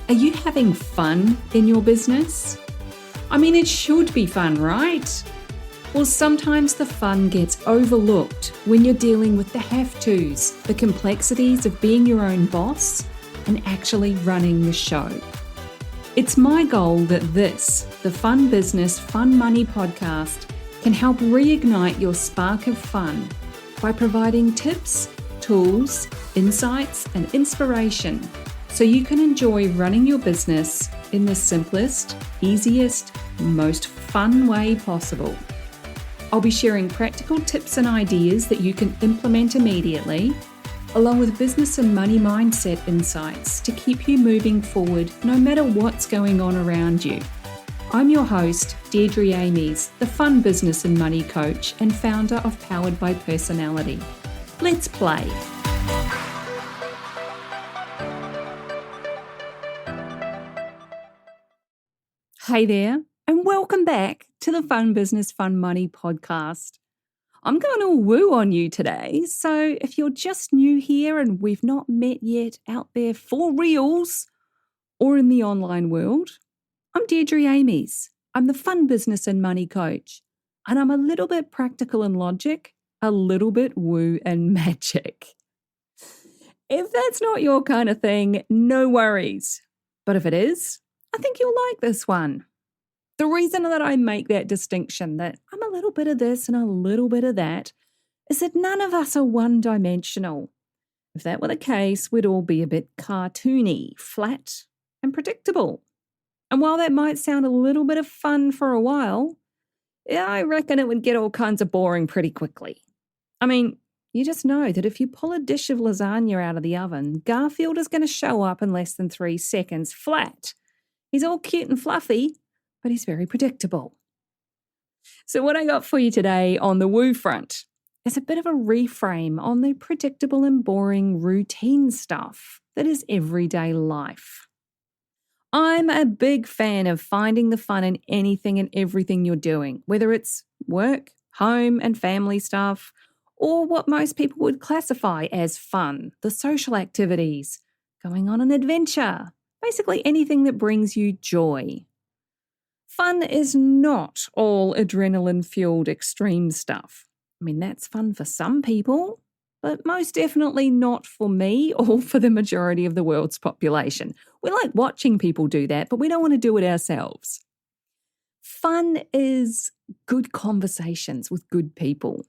Are you having fun in your business? I mean, it should be fun, right? Well, sometimes the fun gets overlooked when you're dealing with the have-tos, the complexities of being your own boss and actually running the show. It's my goal that this, the Fun Business, Fun Money podcast, can help reignite your spark of fun by providing tips, tools, insights, and inspiration so you can enjoy running your business in the simplest, easiest, most fun way possible. I'll be sharing practical tips and ideas that you can implement immediately, along with business and money mindset insights to keep you moving forward no matter what's going on around you. I'm your host, Deirdre Amies, the Fun Business and Money Coach and founder of Powered by Personality. Let's play. Hey there, and welcome back to the Fun Business, Fun Money podcast. I'm going to woo on you today, so if you're just new here and we've not met yet out there for reals or in the online world, I'm Deirdre Amies. I'm the Fun Business and Money Coach, and I'm a little bit practical and logic, a little bit woo and magic. If that's not your kind of thing, no worries. But if it is, I think you'll like this one. The reason that I make that distinction that I'm a little bit of this and a little bit of that is that none of us are one-dimensional. If that were the case, we'd all be a bit cartoony, flat, and predictable. And while that might sound a little bit of fun for a while, I reckon it would get all kinds of boring pretty quickly. I mean, you just know that if you pull a dish of lasagna out of the oven, Garfield is going to show up in less than 3 seconds flat. He's all cute and fluffy, but he's very predictable. So what I got for you today on the woo front is a bit of a reframe on the predictable and boring routine stuff that is everyday life. I'm a big fan of finding the fun in anything and everything you're doing, whether it's work, home and family stuff, or what most people would classify as fun, the social activities, going on an adventure, basically anything that brings you joy. Fun is not all adrenaline-fueled extreme stuff. I mean, that's fun for some people, but most definitely not for me or for the majority of the world's population. We like watching people do that, but we don't want to do it ourselves. Fun is good conversations with good people.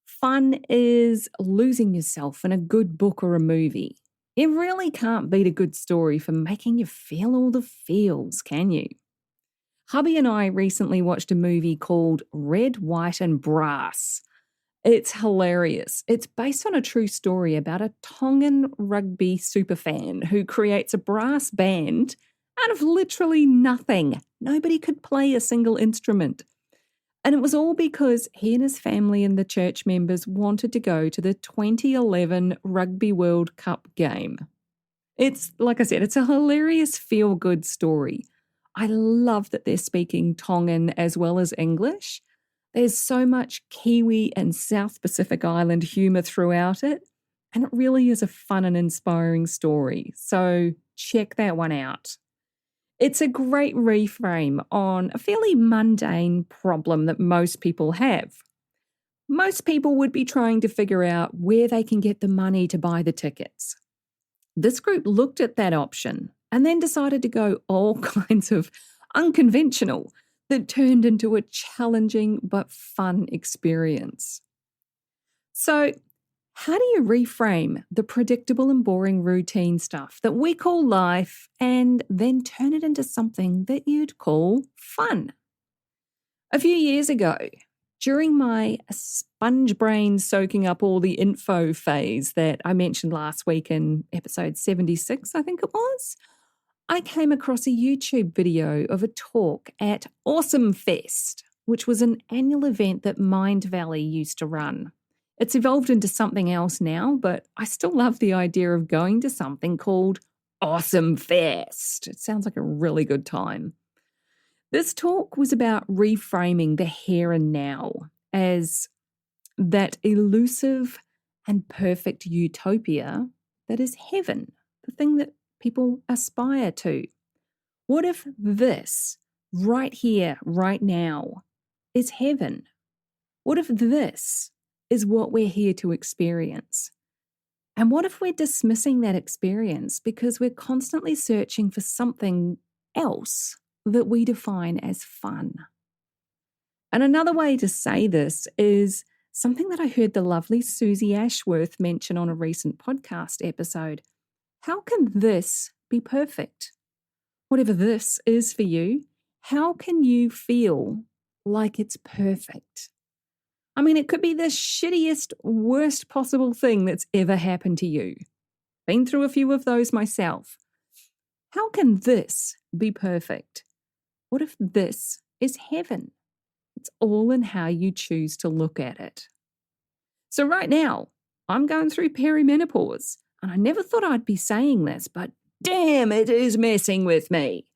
Fun is losing yourself in a good book or a movie. It really can't beat a good story for making you feel all the feels, can you? Hubby and I recently watched a movie called Red, White and Brass. It's hilarious. It's based on a true story about a Tongan rugby superfan who creates a brass band out of literally nothing. Nobody could play a single instrument. And it was all because he and his family and the church members wanted to go to the 2011 Rugby World Cup game. It's, like I said, it's a hilarious feel-good story. I love that they're speaking Tongan as well as English. There's so much Kiwi and South Pacific Island humour throughout it, and it really is a fun and inspiring story. So check that one out. It's a great reframe on a fairly mundane problem that most people have. Most people would be trying to figure out where they can get the money to buy the tickets. This group looked at that option and then decided to go all kinds of unconventional that turned into a challenging but fun experience. So, how do you reframe the predictable and boring routine stuff that we call life and then turn it into something that you'd call fun? A few years ago, during my sponge brain soaking up all the info phase that I mentioned last week in episode 76, I think it was, I came across a YouTube video of a talk at Awesome Fest, which was an annual event that Mind Valley used to run. It's evolved into something else now, but I still love the idea of going to something called Awesome Fest. It sounds like a really good time. This talk was about reframing the here and now as that elusive and perfect utopia that is heaven, the thing that people aspire to? What if this, right here, right now, is heaven? What if this is what we're here to experience? And what if we're dismissing that experience because we're constantly searching for something else that we define as fun? And another way to say this is something that I heard the lovely Susie Ashworth mention on a recent podcast episode. How can this be perfect? Whatever this is for you, how can you feel like it's perfect? I mean, it could be the shittiest, worst possible thing that's ever happened to you. Been through a few of those myself. How can this be perfect? What if this is heaven? It's all in how you choose to look at it. So right now, I'm going through perimenopause, and I never thought I'd be saying this, but damn, it is messing with me.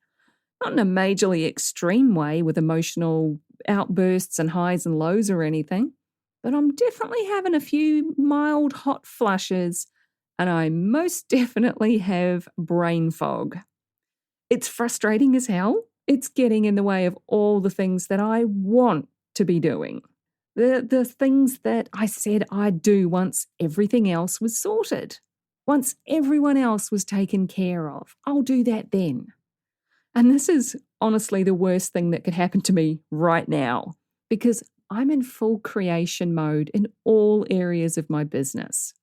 Not in a majorly extreme way with emotional outbursts and highs and lows or anything, but I'm definitely having a few mild hot flushes, and I most definitely have brain fog. It's frustrating as hell. It's getting in the way of all the things that I want to be doing. The things that I said I'd do once everything else was sorted. Once everyone else was taken care of. I'll do that then. And this is honestly the worst thing that could happen to me right now because I'm in full creation mode in all areas of my business.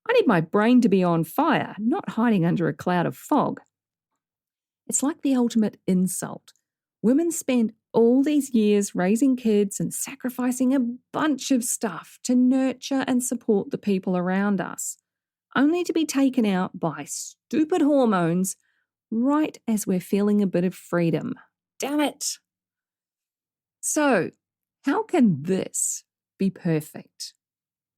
I need my brain to be on fire, not hiding under a cloud of fog. It's like the ultimate insult. Women spend all these years raising kids and sacrificing a bunch of stuff to nurture and support the people around us, only to be taken out by stupid hormones right as we're feeling a bit of freedom. Damn it! So, how can this be perfect?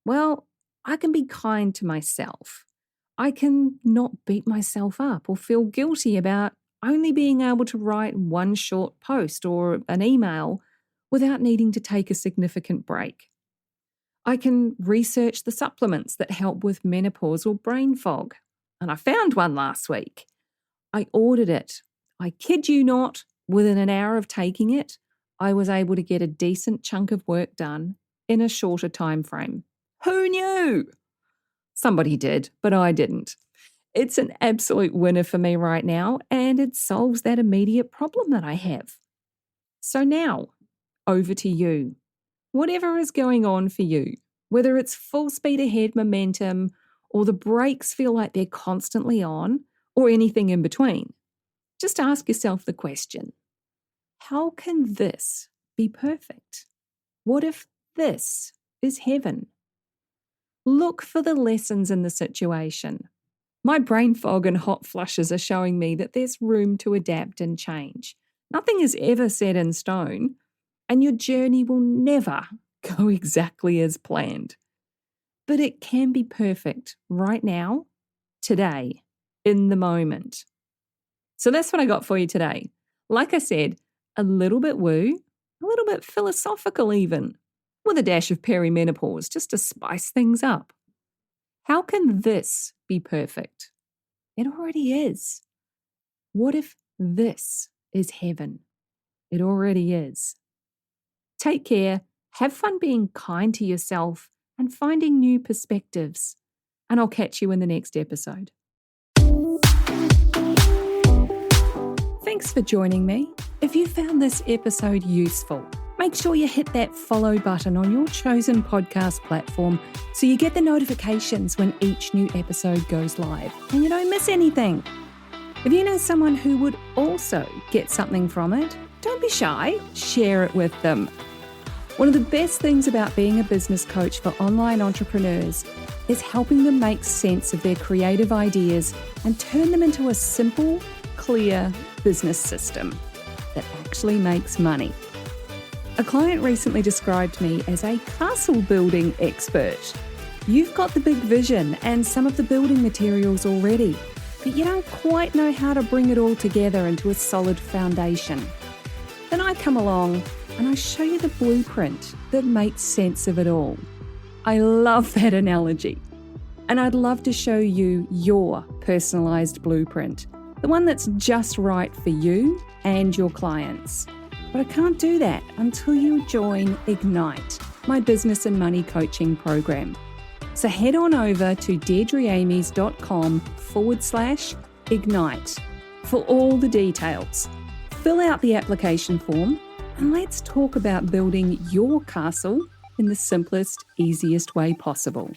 Well, I can be kind to myself. I can not beat myself up or feel guilty about only being able to write one short post or an email without needing to take a significant break. I can research the supplements that help with menopause or brain fog. And I found one last week. I ordered it. I kid you not, within an hour of taking it, I was able to get a decent chunk of work done in a shorter time frame. Who knew? Somebody did, but I didn't. It's an absolute winner for me right now, and it solves that immediate problem that I have. So now, over to you. Whatever is going on for you, whether it's full speed ahead momentum, or the brakes feel like they're constantly on, or anything in between, just ask yourself the question, how can this be perfect? What if this is heaven? Look for the lessons in the situation. My brain fog and hot flushes are showing me that there's room to adapt and change. Nothing is ever set in stone, and your journey will never go exactly as planned. But it can be perfect right now, today, in the moment. So that's what I got for you today. Like I said, a little bit woo, a little bit philosophical even, with a dash of perimenopause just to spice things up. How can this be perfect? It already is. What if this is heaven? It already is. Take care, have fun being kind to yourself and finding new perspectives. And I'll catch you in the next episode. Thanks for joining me. If you found this episode useful, make sure you hit that follow button on your chosen podcast platform so you get the notifications when each new episode goes live and you don't miss anything. If you know someone who would also get something from it, don't be shy, share it with them. One of the best things about being a business coach for online entrepreneurs is helping them make sense of their creative ideas and turn them into a simple, clear business system that actually makes money. A client recently described me as a castle building expert. You've got the big vision and some of the building materials already, but you don't quite know how to bring it all together into a solid foundation. Then I come along and I show you the blueprint that makes sense of it all. I love that analogy. And I'd love to show you your personalized blueprint, the one that's just right for you and your clients. But I can't do that until you join Ignite, my business and money coaching program. So head on over to deirdreamies.com/ignite for all the details. Fill out the application form and let's talk about building your castle in the simplest, easiest way possible.